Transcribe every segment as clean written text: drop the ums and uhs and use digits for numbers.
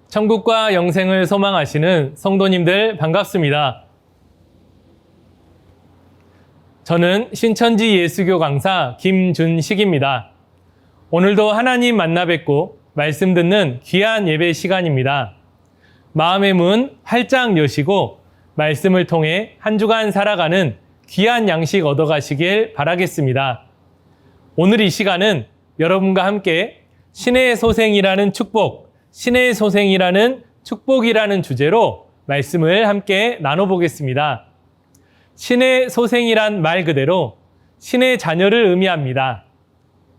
천국과 영생을 소망하시는 성도님들 반갑습니다. 저는 신천지 예수교 강사 김준식입니다. 오늘도 하나님 만나 뵙고 말씀 듣는 귀한 예배 시간입니다. 마음의 문 활짝 여시고 말씀을 통해 한 주간 살아가는 귀한 양식 얻어가시길 바라겠습니다. 오늘 이 시간은 여러분과 함께 신의 소생이라는 축복, 신의 소생이라는 축복이라는 주제로 말씀을 함께 나눠보겠습니다. 신의 소생이란 말 그대로 신의 자녀를 의미합니다.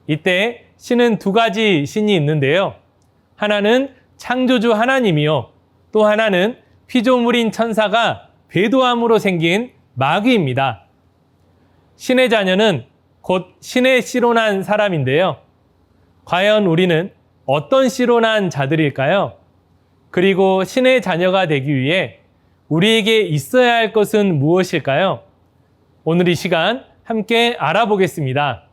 이때 신은 두 가지 신이 있는데요. 하나는 창조주 하나님이요. 또 하나는 피조물인 천사가 배도함으로 생긴 마귀입니다. 신의 자녀는 곧 신의 씨로 난 사람인데요. 과연 우리는 어떤 씨로 난 자들일까요? 그리고 신의 자녀가 되기 위해 우리에게 있어야 할 것은 무엇일까요? 오늘 이 시간 함께 알아보겠습니다.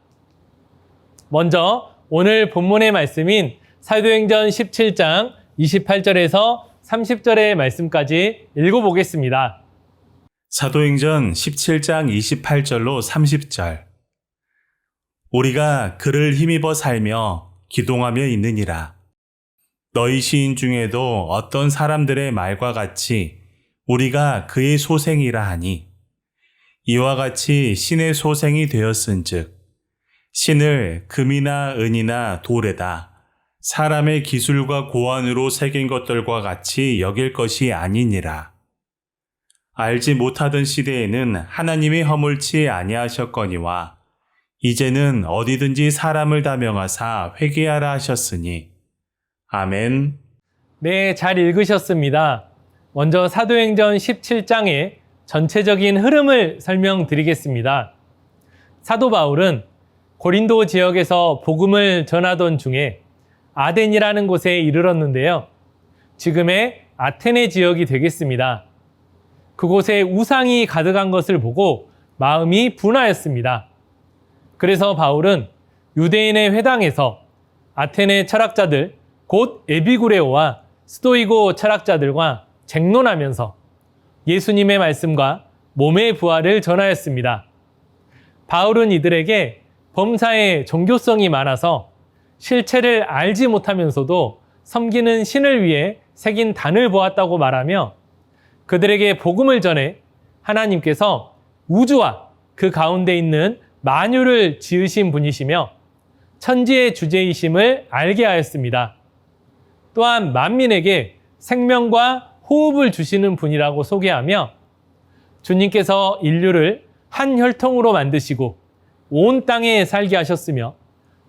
먼저 오늘 본문의 말씀인 사도행전 17장 28절에서 30절의 말씀까지 읽어보겠습니다. 사도행전 17장 28절로 30절. 우리가 그를 힘입어 살며 기동하며 있느니라. 너희 시인 중에도 어떤 사람들의 말과 같이 우리가 그의 소생이라 하니 이와 같이 신의 소생이 되었은즉 신을 금이나 은이나 돌에다 사람의 기술과 고안으로 새긴 것들과 같이 여길 것이 아니니라. 알지 못하던 시대에는 하나님이 허물치 아니하셨거니와 이제는 어디든지 사람을 다 명하사 회개하라 하셨으니. 아멘. 네, 잘 읽으셨습니다. 먼저 사도행전 17장의 전체적인 흐름을 설명드리겠습니다. 사도 바울은 고린도 지역에서 복음을 전하던 중에 아덴이라는 곳에 이르렀는데요. 지금의 아테네 지역이 되겠습니다. 그곳에 우상이 가득한 것을 보고 마음이 분하였습니다. 그래서 바울은 유대인의 회당에서 아테네 철학자들, 곧 에피구레오와 스토이고 철학자들과 쟁론하면서 예수님의 말씀과 몸의 부활을 전하였습니다. 바울은 이들에게 범사에 종교성이 많아서 실체를 알지 못하면서도 섬기는 신을 위해 새긴 단을 보았다고 말하며 그들에게 복음을 전해 하나님께서 우주와 그 가운데 있는 만유를 지으신 분이시며 천지의 주제이심을 알게 하였습니다. 또한 만민에게 생명과 호흡을 주시는 분이라고 소개하며 주님께서 인류를 한 혈통으로 만드시고 온 땅에 살게 하셨으며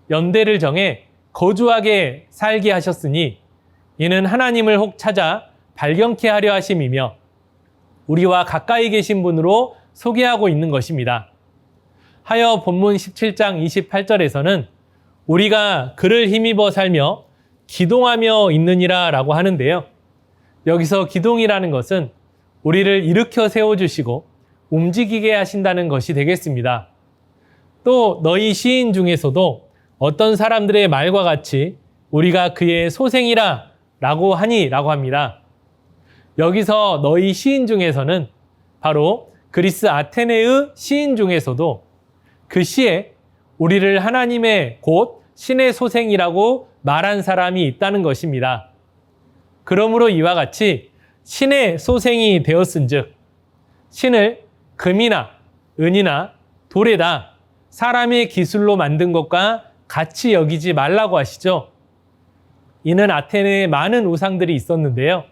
연대를 정해 거주하게 살게 하셨으니 이는 하나님을 혹 찾아 발견케 하려 하심이며 우리와 가까이 계신 분으로 소개하고 있는 것입니다. 하여 본문 17장 28절에서는 우리가 그를 힘입어 살며 기동하며 있느니라 라고 하는데요. 여기서 기동이라는 것은 우리를 일으켜 세워주시고 움직이게 하신다는 것이 되겠습니다. 또 너희 시인 중에서도 어떤 사람들의 말과 같이 우리가 그의 소생이라 라고 하니 라고 합니다. 여기서 너희 시인 중에서는 바로 그리스 아테네의 시인 중에서도 그 시에 우리를 하나님의 곧 신의 소생이라고 말한 사람이 있다는 것입니다. 그러므로 이와 같이 신의 소생이 되었은즉 신을 금이나 은이나 돌에다 사람의 기술로 만든 것과 같이 여기지 말라고 하시죠. 이는 아테네에 많은 우상들이 있었는데요.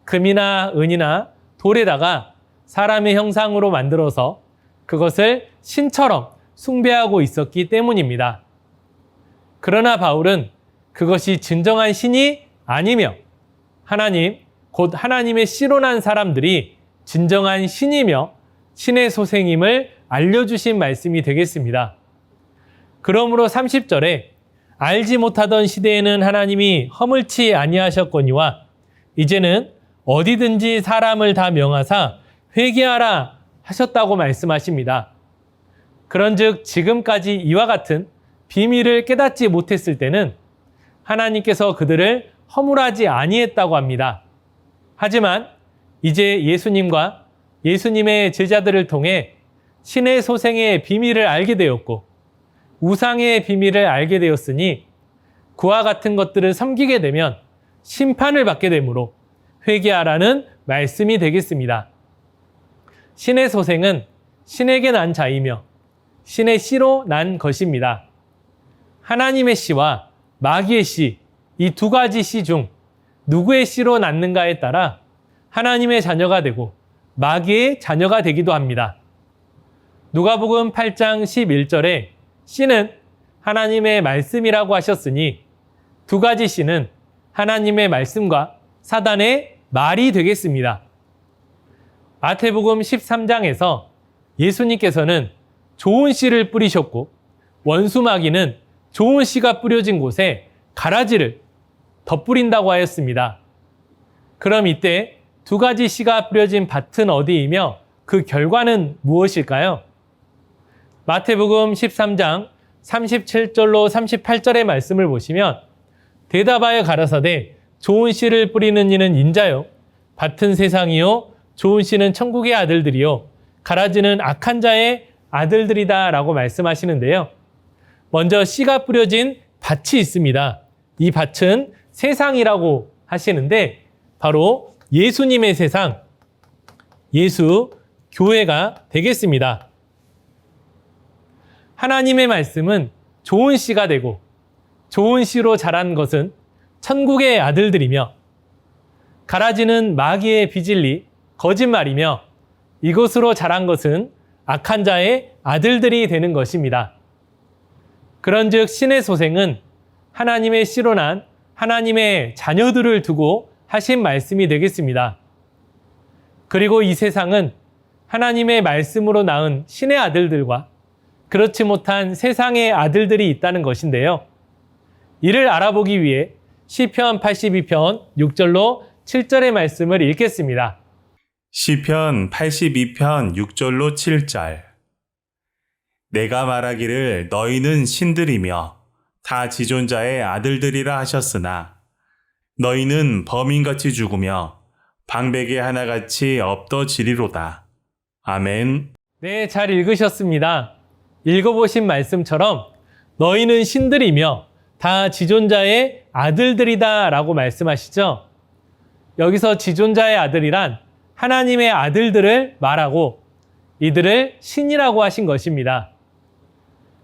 금이나 은이나 돌에다가 사람의 형상으로 만들어서 그것을 신처럼 숭배하고 있었기 때문입니다. 그러나 바울은 그것이 진정한 신이 아니며 하나님, 곧 하나님의 씨로 난 사람들이 진정한 신이며 신의 소생임을 알려주신 말씀이 되겠습니다. 그러므로 30절에 알지 못하던 시대에는 하나님이 허물치 아니하셨거니와 이제는 어디든지 사람을 다 명하사 회개하라 하셨다고 말씀하십니다. 그런즉 지금까지 이와 같은 비밀을 깨닫지 못했을 때는 하나님께서 그들을 허물하지 아니했다고 합니다. 하지만 이제 예수님과 예수님의 제자들을 통해 신의 소생의 비밀을 알게 되었고 우상의 비밀을 알게 되었으니 그와 같은 것들을 섬기게 되면 심판을 받게 되므로 회개하라는 말씀이 되겠습니다. 신의 소생은 신에게 난 자이며 신의 씨로 난 것입니다. 하나님의 씨와 마귀의 씨, 이 두 가지 씨 중 누구의 씨로 낳는가에 따라 하나님의 자녀가 되고 마귀의 자녀가 되기도 합니다. 누가복음 8장 11절에 씨는 하나님의 말씀이라고 하셨으니 두 가지 씨는 하나님의 말씀과 사단의 말이 되겠습니다. 마태복음 13장에서 예수님께서는 좋은 씨를 뿌리셨고 원수 마귀는 좋은 씨가 뿌려진 곳에 가라지를 덧뿌린다고 하였습니다. 그럼 이때 두 가지 씨가 뿌려진 밭은 어디이며 그 결과는 무엇일까요? 마태복음 13장 37절로 38절의 말씀을 보시면 대답하여 가라사대 좋은 씨를 뿌리는 이는 인자요 밭은 세상이요 좋은 씨는 천국의 아들들이요 가라지는 악한 자의 아들들이다 라고 말씀하시는데요. 먼저 씨가 뿌려진 밭이 있습니다. 이 밭은 세상이라고 하시는데 바로 예수님의 세상, 예수 교회가 되겠습니다. 하나님의 말씀은 좋은 씨가 되고 좋은 씨로 자란 것은 천국의 아들들이며 가라지는 마귀의 비질리 거짓말이며 이것으로 자란 것은 악한 자의 아들들이 되는 것입니다. 그런즉 신의 소생은 하나님의 씨로 난 하나님의 자녀들을 두고 하신 말씀이 되겠습니다. 그리고 이 세상은 하나님의 말씀으로 낳은 신의 아들들과 그렇지 못한 세상의 아들들이 있다는 것인데요. 이를 알아보기 위해 시편 82편 6절로 7절의 말씀을 읽겠습니다. 시편 82편 6절로 7절. 내가 말하기를 너희는 신들이며 다 지존자의 아들들이라 하셨으나 너희는 범인같이 죽으며 방백의 하나같이 없어지리로다. 아멘. 네, 잘 읽으셨습니다. 읽어보신 말씀처럼 너희는 신들이며 다 지존자의 아들들이다 라고 말씀하시죠. 여기서 지존자의 아들이란 하나님의 아들들을 말하고 이들을 신이라고 하신 것입니다.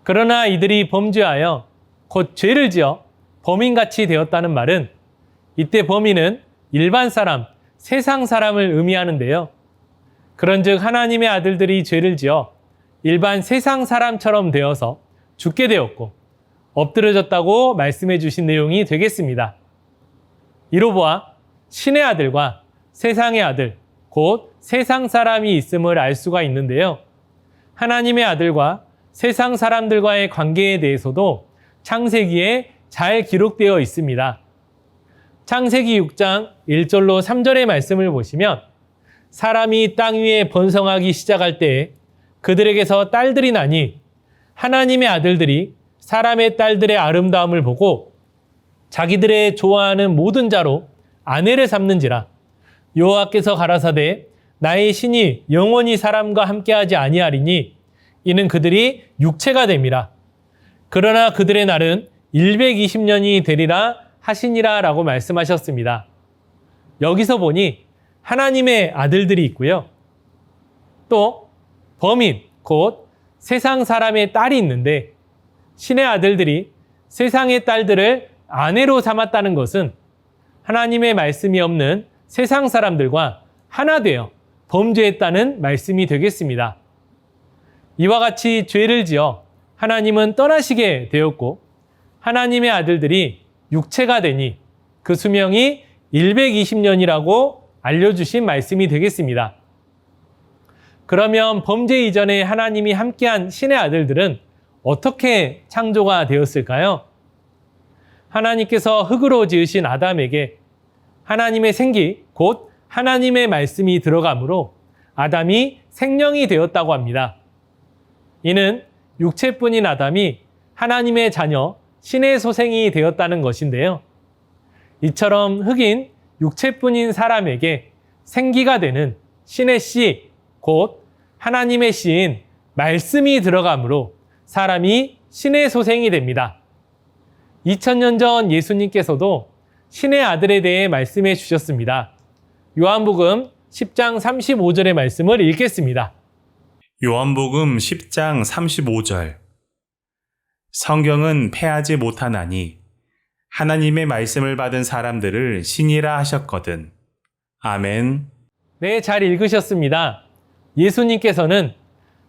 그러나 이들이 범죄하여 곧 죄를 지어 범인같이 되었다는 말은 이때 범인은 일반 사람, 세상 사람을 의미하는데요. 그런즉 하나님의 아들들이 죄를 지어 일반 세상 사람처럼 되어서 죽게 되었고 엎드려졌다고 말씀해 주신 내용이 되겠습니다. 이로 보아 신의 아들과 세상의 아들, 곧 세상 사람이 있음을 알 수가 있는데요. 하나님의 아들과 세상 사람들과의 관계에 대해서도 창세기에 잘 기록되어 있습니다. 창세기 6장 1절로 3절의 말씀을 보시면 사람이 땅 위에 번성하기 시작할 때에 그들에게서 딸들이 나니 하나님의 아들들이 사람의 딸들의 아름다움을 보고 자기들의 좋아하는 모든 자로 아내를 삼는지라. 여호와께서 가라사대 나의 신이 영원히 사람과 함께하지 아니하리니 이는 그들이 육체가 됨이라. 그러나 그들의 날은 120년이 되리라 하시니라 라고 말씀하셨습니다. 여기서 보니 하나님의 아들들이 있고요. 또 범인, 곧 세상 사람의 딸이 있는데 신의 아들들이 세상의 딸들을 아내로 삼았다는 것은 하나님의 말씀이 없는 세상 사람들과 하나 되어 범죄했다는 말씀이 되겠습니다. 이와 같이 죄를 지어 하나님은 떠나시게 되었고 하나님의 아들들이 육체가 되니 그 수명이 120년이라고 알려주신 말씀이 되겠습니다. 그러면 범죄 이전에 하나님이 함께한 신의 아들들은 어떻게 창조가 되었을까요? 하나님께서 흙으로 지으신 아담에게 하나님의 생기, 곧 하나님의 말씀이 들어가므로 아담이 생명이 되었다고 합니다. 이는 육체뿐인 아담이 하나님의 자녀, 신의 소생이 되었다는 것인데요. 이처럼 흙인 육체뿐인 사람에게 생기가 되는 신의 씨, 곧 하나님의 씨인 말씀이 들어가므로 사람이 신의 소생이 됩니다. 2000년 전 예수님께서도 신의 아들에 대해 말씀해 주셨습니다. 요한복음 10장 35절의 말씀을 읽겠습니다. 요한복음 10장 35절. 성경은 패하지 못하나니 하나님의 말씀을 받은 사람들을 신이라 하셨거든. 아멘. 네, 잘 읽으셨습니다. 예수님께서는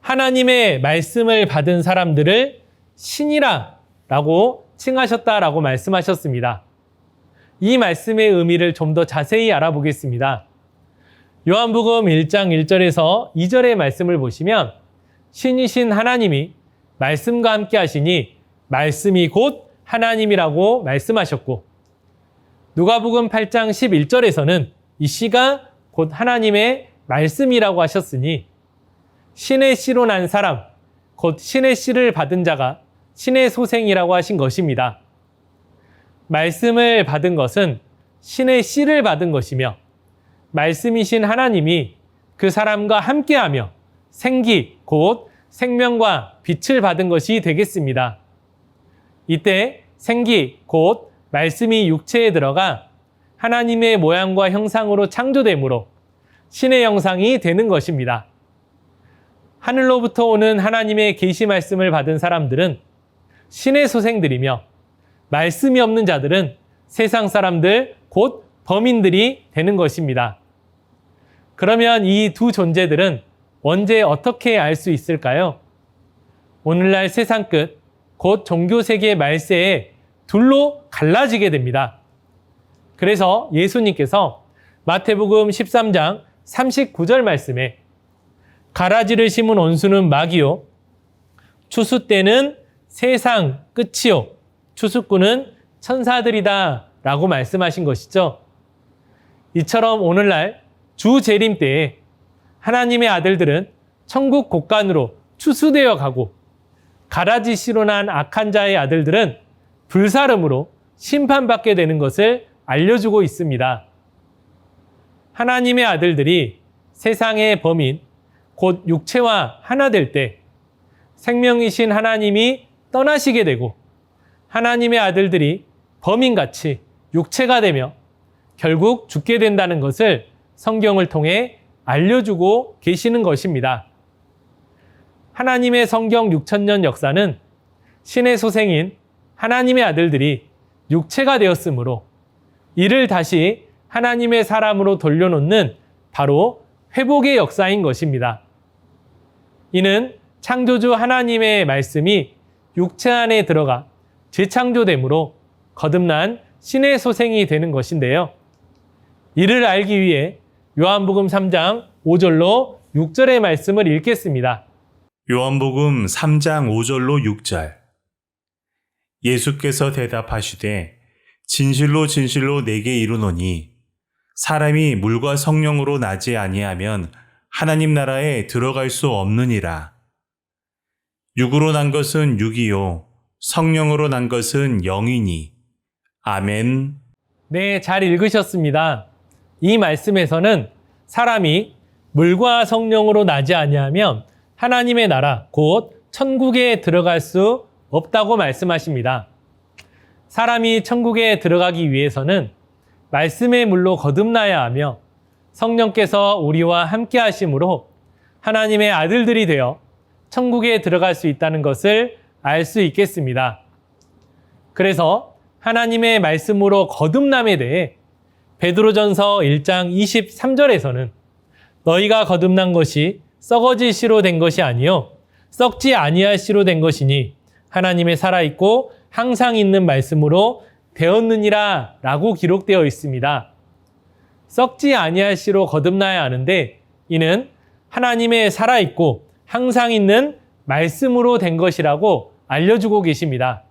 하나님의 말씀을 받은 사람들을 신이라 라고 칭하셨다라고 말씀하셨습니다. 이 말씀의 의미를 좀 더 자세히 알아보겠습니다. 요한복음 1장 1절에서 2절의 말씀을 보시면 신이신 하나님이 말씀과 함께 하시니 말씀이 곧 하나님이라고 말씀하셨고, 누가복음 8장 11절에서는 이 씨가 곧 하나님의 말씀이라고 하셨으니 신의 씨로 난 사람, 곧 신의 씨를 받은 자가 신의 소생이라고 하신 것입니다. 말씀을 받은 것은 신의 씨를 받은 것이며 말씀이신 하나님이 그 사람과 함께하며 생기, 곧 생명과 빛을 받은 것이 되겠습니다. 이때 생기, 곧 말씀이 육체에 들어가 하나님의 모양과 형상으로 창조되므로 신의 형상이 되는 것입니다. 하늘로부터 오는 하나님의 계시 말씀을 받은 사람들은 신의 소생들이며 말씀이 없는 자들은 세상 사람들, 곧 범인들이 되는 것입니다. 그러면 이 두 존재들은 언제 어떻게 알 수 있을까요? 오늘날 세상 끝, 곧 종교세계의 말세에 둘로 갈라지게 됩니다. 그래서 예수님께서 마태복음 13장 39절 말씀에 가라지를 심은 원수는 마귀요, 추수 때는 세상 끝이요, 추수꾼은 천사들이다 라고 말씀하신 것이죠. 이처럼 오늘날 주 재림 때에 하나님의 아들들은 천국 곳간으로 추수되어 가고, 가라지 씨로 난 악한 자의 아들들은 불사름으로 심판받게 되는 것을 알려주고 있습니다. 하나님의 아들들이 세상의 범인, 곧 육체와 하나 될 때 생명이신 하나님이 떠나시게 되고 하나님의 아들들이 범인같이 육체가 되며 결국 죽게 된다는 것을 성경을 통해 알려주고 계시는 것입니다. 하나님의 성경 6000년 역사는 신의 소생인 하나님의 아들들이 육체가 되었으므로 이를 다시 하나님의 사람으로 돌려놓는 바로 회복의 역사인 것입니다. 이는 창조주 하나님의 말씀이 육체 안에 들어가 재창조됨으로 거듭난 신의 소생이 되는 것인데요. 이를 알기 위해 요한복음 3장 5절로 6절의 말씀을 읽겠습니다. 요한복음 3장 5절로 6절. 예수께서 대답하시되 진실로 진실로 내게 이르노니 사람이 물과 성령으로 나지 아니하면 하나님 나라에 들어갈 수 없느니라. 육으로 난 것은 육이요 성령으로 난 것은 영이니. 아멘. 네, 잘 읽으셨습니다. 이 말씀에서는 사람이 물과 성령으로 나지 아니하면 하나님의 나라, 곧 천국에 들어갈 수 없다고 말씀하십니다. 사람이 천국에 들어가기 위해서는 말씀의 물로 거듭나야 하며 성령께서 우리와 함께 하심으로 하나님의 아들들이 되어 천국에 들어갈 수 있다는 것을 알 수 있겠습니다. 그래서 하나님의 말씀으로 거듭남에 대해 베드로전서 1장 23절에서는 너희가 거듭난 것이 썩어질 씨로 된 것이 아니요 썩지 아니할 씨로 된 것이니 하나님의 살아있고 항상 있는 말씀으로 되었느니라 라고 기록되어 있습니다. 썩지 아니할 씨로 거듭나야 하는데 이는 하나님의 살아있고 항상 있는 말씀으로 된 것이라고 알려주고 계십니다.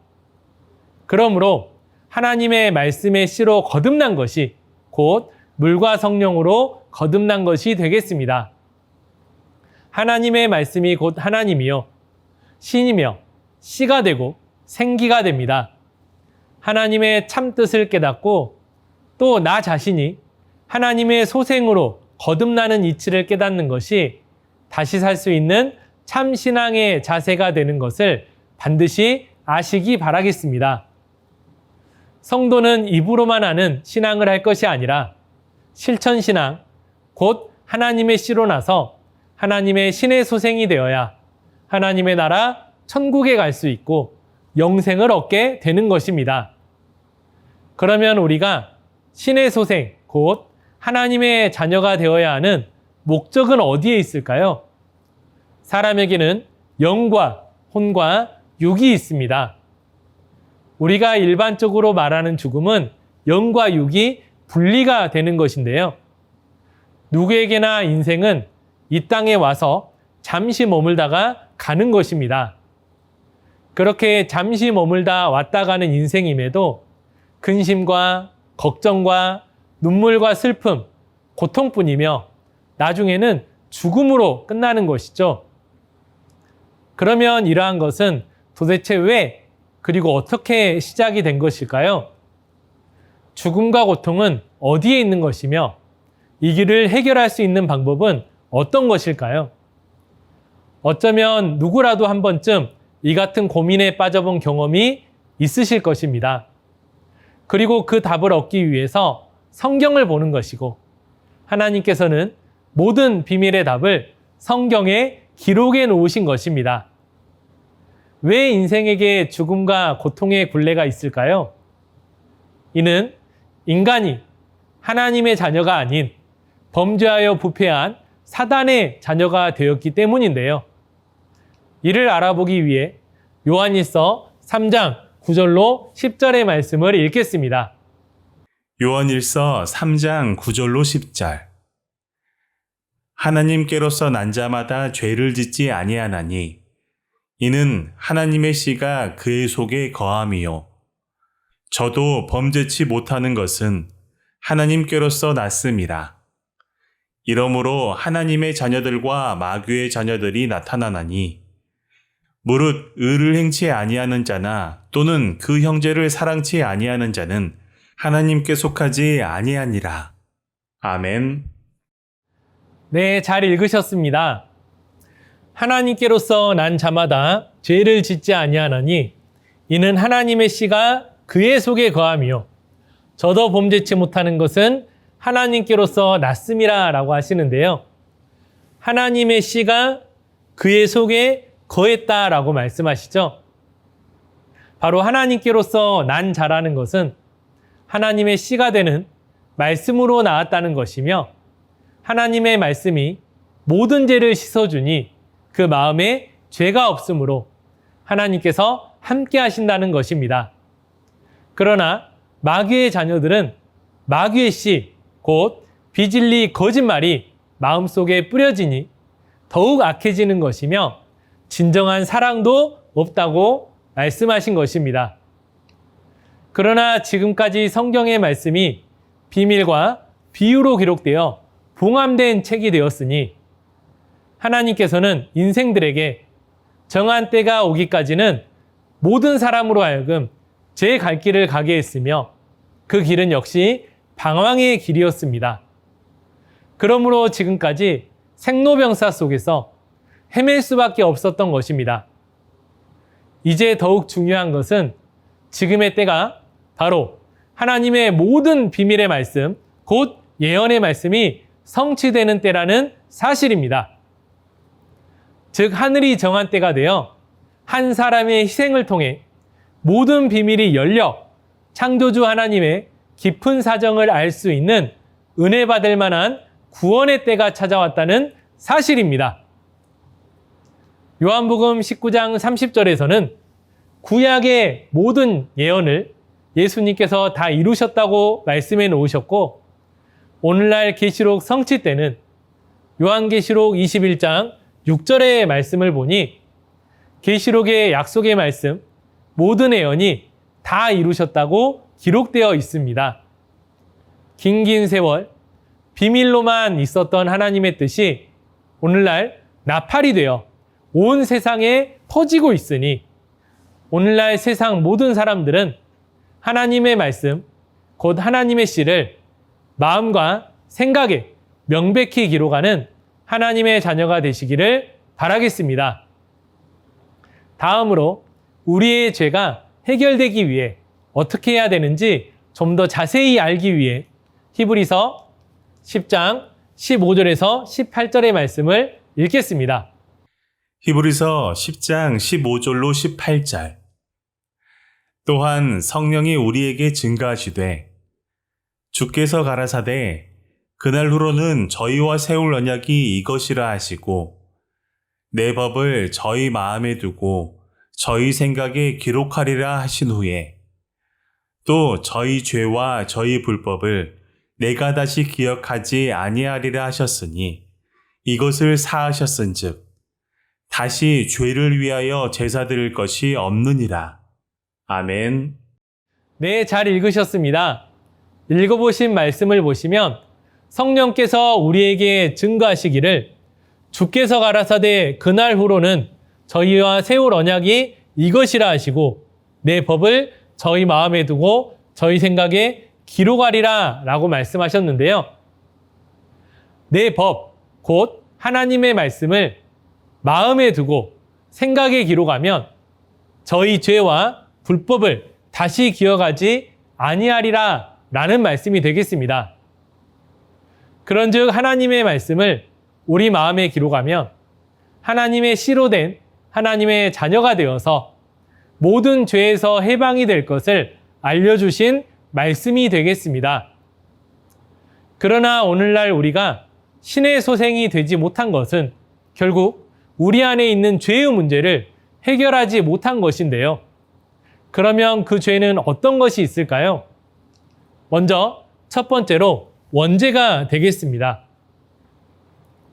그러므로 하나님의 말씀의 씨로 거듭난 것이 곧 물과 성령으로 거듭난 것이 되겠습니다. 하나님의 말씀이 곧 하나님이요 신이며 씨가 되고 생기가 됩니다. 하나님의 참 뜻을 깨닫고 또 나 자신이 하나님의 소생으로 거듭나는 이치를 깨닫는 것이 다시 살 수 있는 참 신앙의 자세가 되는 것을 반드시 아시기 바라겠습니다. 성도는 입으로만 하는 신앙을 할 것이 아니라 실천 신앙, 곧 하나님의 씨로 나서 하나님의 신의 소생이 되어야 하나님의 나라 천국에 갈 수 있고 영생을 얻게 되는 것입니다. 그러면 우리가 신의 소생, 곧 하나님의 자녀가 되어야 하는 목적은 어디에 있을까요? 사람에게는 영과 혼과 육이 있습니다. 우리가 일반적으로 말하는 죽음은 영과 육이 분리가 되는 것인데요. 누구에게나 인생은 이 땅에 와서 잠시 머물다가 가는 것입니다. 그렇게 잠시 머물다 왔다 가는 인생임에도 근심과 걱정과 눈물과 슬픔, 고통뿐이며 나중에는 죽음으로 끝나는 것이죠. 그러면 이러한 것은 도대체 왜 그리고 어떻게 시작이 된 것일까요? 죽음과 고통은 어디에 있는 것이며 이 길을 해결할 수 있는 방법은 어떤 것일까요? 어쩌면 누구라도 한 번쯤 이 같은 고민에 빠져본 경험이 있으실 것입니다. 그리고 그 답을 얻기 위해서 성경을 보는 것이고 하나님께서는 모든 비밀의 답을 성경에 기록해 놓으신 것입니다. 왜 인생에게 죽음과 고통의 굴레가 있을까요? 이는 인간이 하나님의 자녀가 아닌 범죄하여 부패한 사단의 자녀가 되었기 때문인데요. 이를 알아보기 위해 요한일서 3장 9절로 10절의 말씀을 읽겠습니다. 요한일서 3장 9절로 10절. 하나님께로서 난 자마다 죄를 짓지 아니하나니 이는 하나님의 씨가 그의 속에 거함이요 저도 범죄치 못하는 것은 하나님께로서 났음이라. 이러므로 하나님의 자녀들과 마귀의 자녀들이 나타나나니 무릇 의를 행치 아니하는 자나 또는 그 형제를 사랑치 아니하는 자는 하나님께 속하지 아니하니라. 아멘. 네, 잘 읽으셨습니다. 하나님께로서 난 자마다 죄를 짓지 아니하나니 이는 하나님의 씨가 그의 속에 거함이요 저도 범죄치 못하는 것은 하나님께로서 났음이라 라고 하시는데요. 하나님의 씨가 그의 속에 거했다라고 말씀하시죠. 바로 하나님께로서 난 자라는 것은 하나님의 씨가 되는 말씀으로 나왔다는 것이며 하나님의 말씀이 모든 죄를 씻어주니 그 마음에 죄가 없으므로 하나님께서 함께 하신다는 것입니다. 그러나 마귀의 자녀들은 마귀의 씨, 곧 비진리 거짓말이 마음속에 뿌려지니 더욱 악해지는 것이며 진정한 사랑도 없다고 말씀하신 것입니다. 그러나 지금까지 성경의 말씀이 비밀과 비유로 기록되어 봉함된 책이 되었으니 하나님께서는 인생들에게 정한 때가 오기까지는 모든 사람으로 하여금 제 갈 길을 가게 했으며 그 길은 역시 방황의 길이었습니다. 그러므로 지금까지 생로병사 속에서 헤맬 수밖에 없었던 것입니다. 이제 더욱 중요한 것은 지금의 때가 바로 하나님의 모든 비밀의 말씀, 곧 예언의 말씀이 성취되는 때라는 사실입니다. 즉 하늘이 정한 때가 되어 한 사람의 희생을 통해 모든 비밀이 열려 창조주 하나님의 깊은 사정을 알 수 있는 은혜 받을 만한 구원의 때가 찾아왔다는 사실입니다. 요한복음 19장 30절에서는 구약의 모든 예언을 예수님께서 다 이루셨다고 말씀해 놓으셨고 오늘날 계시록 성취 때는 요한계시록 21장 6절의 말씀을 보니 계시록의 약속의 말씀, 모든 예언이 다 이루셨다고 기록되어 있습니다. 긴 세월 비밀로만 있었던 하나님의 뜻이 오늘날 나팔이 되어 온 세상에 퍼지고 있으니 오늘날 세상 모든 사람들은 하나님의 말씀, 곧 하나님의 씨를 마음과 생각에 명백히 기록하는 하나님의 자녀가 되시기를 바라겠습니다. 다음으로 우리의 죄가 해결되기 위해 어떻게 해야 되는지 좀 더 자세히 알기 위해 히브리서 10장 15절에서 18절의 말씀을 읽겠습니다. 히브리서 10장 15절로 18절. 또한 성령이 우리에게 증가하시되 주께서 가라사대 그날 후로는 저희와 세울 언약이 이것이라 하시고 내 법을 저희 마음에 두고 저희 생각에 기록하리라 하신 후에 또 저희 죄와 저희 불법을 내가 다시 기억하지 아니하리라 하셨으니 이것을 사하셨은즉 다시 죄를 위하여 제사 드릴 것이 없느니라. 아멘. 네, 잘 읽으셨습니다. 읽어보신 말씀을 보시면 성령께서 우리에게 증거하시기를 주께서 가라사대 그날 후로는 저희와 세울 언약이 이것이라 하시고 내 법을 저희 마음에 두고 저희 생각에 기록하리라 라고 말씀하셨는데요. 내 법, 곧 하나님의 말씀을 마음에 두고 생각에 기록하면 저희 죄와 불법을 다시 기억하지 아니하리라 라는 말씀이 되겠습니다. 그런즉 하나님의 말씀을 우리 마음에 기록하면 하나님의 씨로 된 하나님의 자녀가 되어서 모든 죄에서 해방이 될 것을 알려주신 말씀이 되겠습니다. 그러나 오늘날 우리가 신의 소생이 되지 못한 것은 결국 우리 안에 있는 죄의 문제를 해결하지 못한 것인데요. 그러면 그 죄는 어떤 것이 있을까요? 먼저 첫 번째로 원죄가 되겠습니다.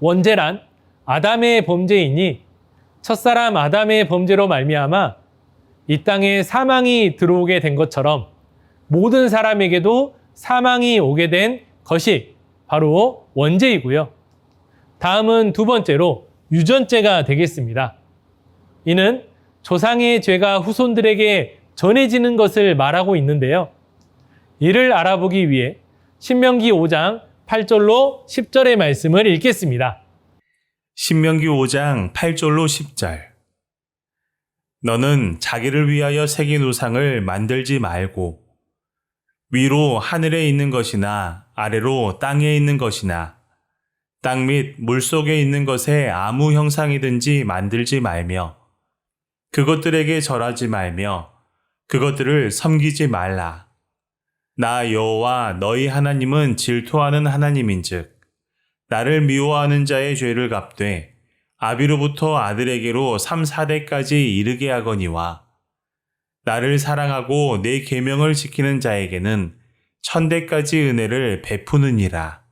원죄란 아담의 범죄이니 첫사람 아담의 범죄로 말미암아 이 땅에 사망이 들어오게 된 것처럼 모든 사람에게도 사망이 오게 된 것이 바로 원죄이고요. 다음은 두 번째로 유전죄가 되겠습니다. 이는 조상의 죄가 후손들에게 전해지는 것을 말하고 있는데요. 이를 알아보기 위해 신명기 5장 8절로 10절의 말씀을 읽겠습니다. 신명기 5장 8절로 10절. 너는 자기를 위하여 새긴 우상을 만들지 말고 위로 하늘에 있는 것이나 아래로 땅에 있는 것이나 땅 및 물속에 있는 것에 아무 형상이든지 만들지 말며 그것들에게 절하지 말며 그것들을 섬기지 말라. 나 여호와 너희 하나님은 질투하는 하나님인즉 나를 미워하는 자의 죄를 갚되 아비로부터 아들에게로 3, 4대까지 이르게 하거니와 나를 사랑하고 내 계명을 지키는 자에게는 1000대까지 은혜를 베푸느니라.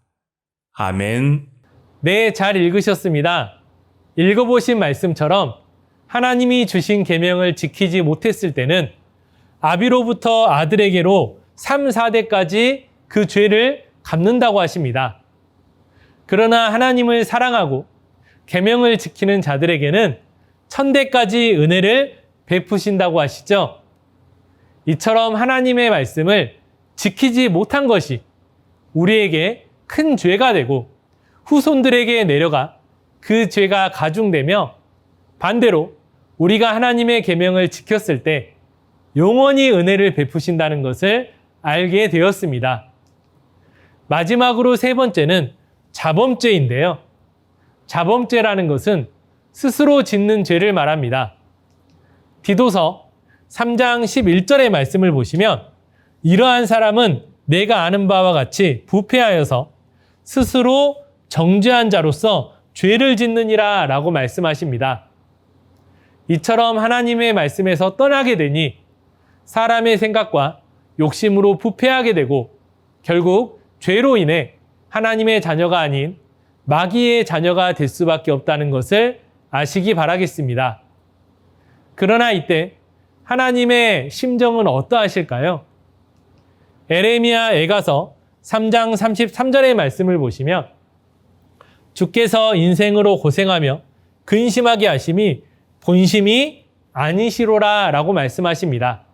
아멘. 네, 잘 읽으셨습니다. 읽어보신 말씀처럼 하나님이 주신 계명을 지키지 못했을 때는 아비로부터 아들에게로 3, 4대까지 그 죄를 갚는다고 하십니다. 그러나 하나님을 사랑하고 계명을 지키는 자들에게는 1000대까지 은혜를 베푸신다고 하시죠. 이처럼 하나님의 말씀을 지키지 못한 것이 우리에게 큰 죄가 되고 후손들에게 내려가 그 죄가 가중되며 반대로 우리가 하나님의 계명을 지켰을 때 영원히 은혜를 베푸신다는 것을 알게 되었습니다. 마지막으로 세 번째는 자범죄인데요. 자범죄라는 것은 스스로 짓는 죄를 말합니다. 디도서 3장 11절의 말씀을 보시면 이러한 사람은 내가 아는 바와 같이 부패하여서 스스로 정죄한 자로서 죄를 짓느니라 라고 말씀하십니다. 이처럼 하나님의 말씀에서 떠나게 되니 사람의 생각과 욕심으로 부패하게 되고 결국 죄로 인해 하나님의 자녀가 아닌 마귀의 자녀가 될 수밖에 없다는 것을 아시기 바라겠습니다. 그러나 이때 하나님의 심정은 어떠하실까요? 에레미야 애가서 3장 33절의 말씀을 보시면 주께서 인생으로 고생하며 근심하게 하심이 본심이 아니시로라 라고 말씀하십니다.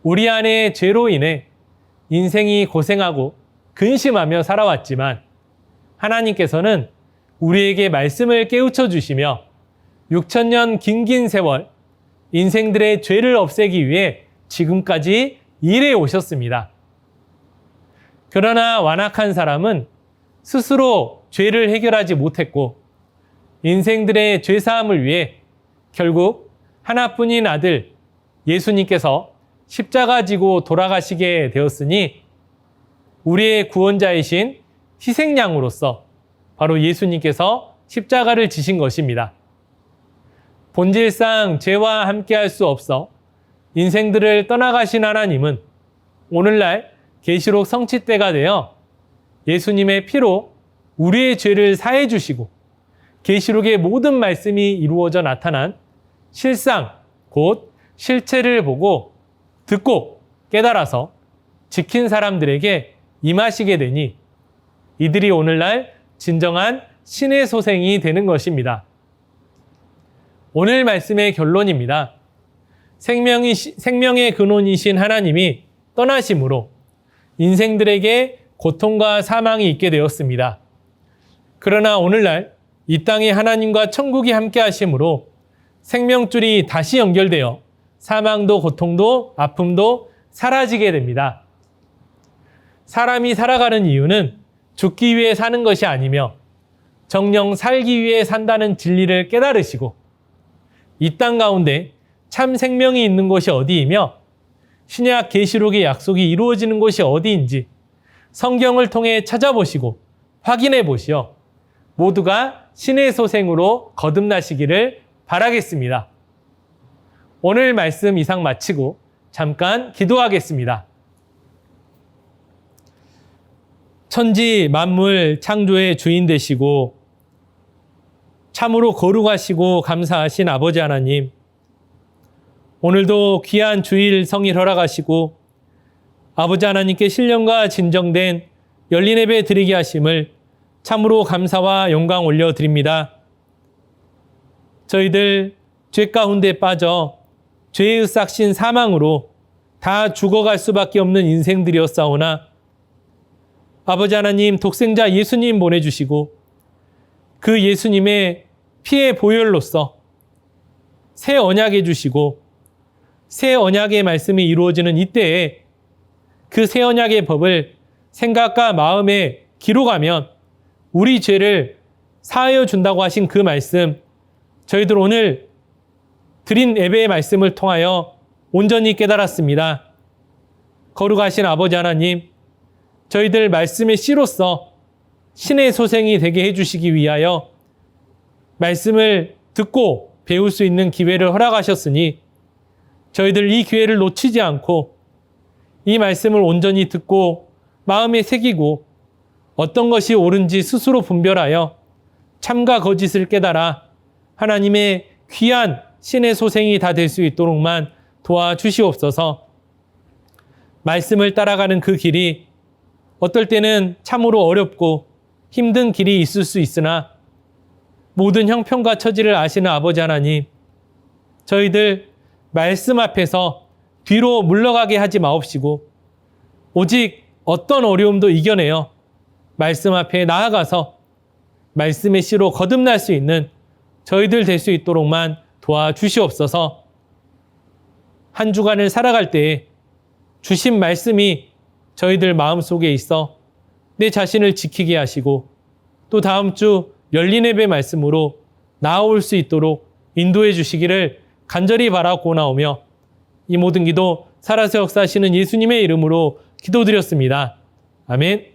우리 안에 죄로 인해 인생이 고생하고 근심하며 살아왔지만 하나님께서는 우리에게 말씀을 깨우쳐 주시며 6,000년 긴 세월 인생들의 죄를 없애기 위해 지금까지 일해 오셨습니다. 그러나 완악한 사람은 스스로 죄를 해결하지 못했고 인생들의 죄사함을 위해 결국 하나뿐인 아들 예수님께서 십자가 지고 돌아가시게 되었으니 우리의 구원자이신 희생양으로서 바로 예수님께서 십자가를 지신 것입니다. 본질상 죄와 함께할 수 없어 인생들을 떠나가신 하나님은 오늘날 계시록 성취 때가 되어 예수님의 피로 우리의 죄를 사해 주시고 계시록의 모든 말씀이 이루어져 나타난 실상 곧 실체를 보고 듣고 깨달아서 지킨 사람들에게 임하시게 되니 이들이 오늘날 진정한 신의 소생이 되는 것입니다. 오늘 말씀의 결론입니다. 생명의 근원이신 하나님이 떠나심으로 인생들에게 고통과 사망이 있게 되었습니다. 그러나 오늘날 이 땅에 하나님과 천국이 함께 하심으로 생명줄이 다시 연결되어 사망도 고통도 아픔도 사라지게 됩니다. 사람이 살아가는 이유는 죽기 위해 사는 것이 아니며 정녕 살기 위해 산다는 진리를 깨달으시고 이 땅 가운데 참 생명이 있는 곳이 어디이며 신약 계시록의 약속이 이루어지는 곳이 어디인지 성경을 통해 찾아보시고 확인해 보시어 모두가 신의 소생으로 거듭나시기를 바라겠습니다. 오늘 말씀 이상 마치고 잠깐 기도하겠습니다. 천지 만물 창조의 주인 되시고 참으로 거룩하시고 감사하신 아버지 하나님, 오늘도 귀한 주일 성일 허락하시고 아버지 하나님께 신령과 진정된 열린 예배 드리게 하심을 참으로 감사와 영광 올려드립니다. 저희들 죄 가운데 빠져 죄의 싹신 사망으로 다 죽어갈 수밖에 없는 인생들이었사오나 아버지 하나님 독생자 예수님 보내주시고 그 예수님의 피의 보혈로서 새 언약해 주시고 새 언약의 말씀이 이루어지는 이때에 그 새 언약의 법을 생각과 마음에 기록하면 우리 죄를 사하여 준다고 하신 그 말씀, 저희들 오늘 드린 예배의 말씀을 통하여 온전히 깨달았습니다. 거룩하신 아버지 하나님, 저희들 말씀의 씨로서 신의 소생이 되게 해주시기 위하여 말씀을 듣고 배울 수 있는 기회를 허락하셨으니 저희들 이 기회를 놓치지 않고 이 말씀을 온전히 듣고 마음에 새기고 어떤 것이 옳은지 스스로 분별하여 참과 거짓을 깨달아 하나님의 귀한 신의 소생이 다 될 수 있도록만 도와주시옵소서. 말씀을 따라가는 그 길이 어떨 때는 참으로 어렵고 힘든 길이 있을 수 있으나 모든 형편과 처지를 아시는 아버지 하나님, 저희들 말씀 앞에서 뒤로 물러가게 하지 마옵시고 오직 어떤 어려움도 이겨내어 말씀 앞에 나아가서 말씀의 씨로 거듭날 수 있는 저희들 될 수 있도록만 도와주시옵소서. 한 주간을 살아갈 때에 주신 말씀이 저희들 마음속에 있어 내 자신을 지키게 하시고 또 다음 주 열린 예배 말씀으로 나아올 수 있도록 인도해 주시기를 간절히 바라고나오며 이 모든 기도 살아서 역사하시는 예수님의 이름으로 기도드렸습니다. 아멘.